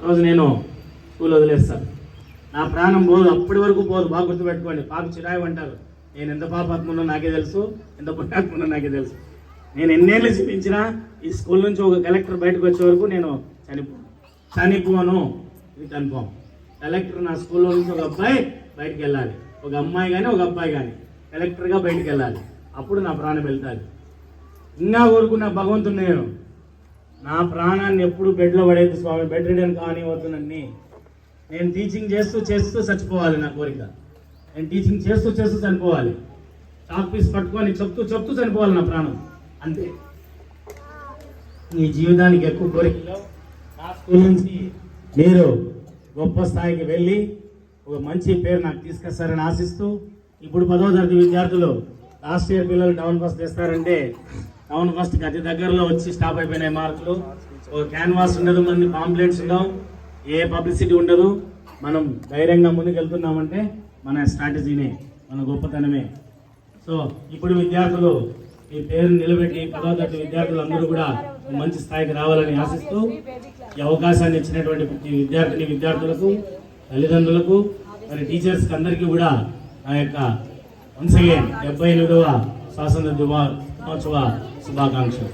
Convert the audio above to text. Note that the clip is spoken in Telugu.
రోజు నేను స్కూల్ వదిలేస్తాను. నా ప్రాణం పోదు, అప్పటి వరకు పోదు. బాగా గుర్తుపెట్టుకోండి. పాప చిరాయి అంటారు. నేను ఎంత పాపాత్మనో నాకే తెలుసు, ఎంత పుణ్యాత్మనో నాకే తెలుసు. నేను ఎన్నేళ్ళు చూపించినా ఈ స్కూల్ నుంచి ఒక కలెక్టర్ బయటకు వచ్చే వరకు నేను చనిపోను. ఇది కన్ఫామ్. కలెక్టర్ నా స్కూల్లో నుంచి ఒక అబ్బాయి బయటకు వెళ్ళాలి, ఒక అమ్మాయి కానీ ఒక అబ్బాయి కానీ కలెక్టర్గా బయటకు వెళ్ళాలి. అప్పుడు నా ప్రాణం వెళ్తాది. ఇంకా కోరుకున్న భగవంతుడు నా ప్రాణాన్ని ఎప్పుడు బెడ్లో పడేది స్వామి, బెడ్ రిడన్ కానివద్దునని. నేను టీచింగ్ చేస్తూ చేస్తూ చచ్చిపోవాలి. నా కోరిక నేను టీచింగ్ చేస్తూ చేస్తూ చనిపోవాలి. చాక్ పీస్ పట్టుకొని చెప్తూ చెప్తూ చనిపోవాలి నా ప్రాణం. అంతే. నీ జీవితానికి ఎక్కువ కోరికలో నా స్కూల్ నుంచి మీరు గొప్ప స్థాయికి వెళ్ళి ఒక మంచి పేరు నాకు తీసుకొస్తారని ఆశిస్తూ, ఇప్పుడు 10వ తరగతి విద్యార్థులు లాస్ట్ ఇయర్ పిల్లలు టౌన్ ఫస్ట్ తెస్తారంటే టౌన్ ఫస్ట్కి అతి దగ్గరలో వచ్చి స్టాప్ అయిపోయినాయి మార్కులు. ఒక క్యాన్వాస్ ఉండదు, మంది పాంప్లెట్స్ ఉండవు, ఏ పబ్లిసిటీ ఉండదు. మనం ధైర్యంగా ముందుకు వెళ్తున్నామంటే మన స్ట్రాటజీనే, మన గొప్పతనమే. సో ఇప్పుడు విద్యార్థులు ఈ పేరుని నిలబెట్టి 10వ తరగతి విద్యార్థులు అందరూ కూడా మంచి స్థాయికి రావాలని ఆశిస్తూ, ఈ అవకాశాన్ని ఇచ్చినటువంటి విద్యార్థులకు, తల్లిదండ్రులకు, మరి టీచర్స్కి అందరికీ కూడా నా యొక్క వన్స్ అగైన్ 78వ స్వాతంత్ర దినోత్సవ శుభాకాంక్షలు.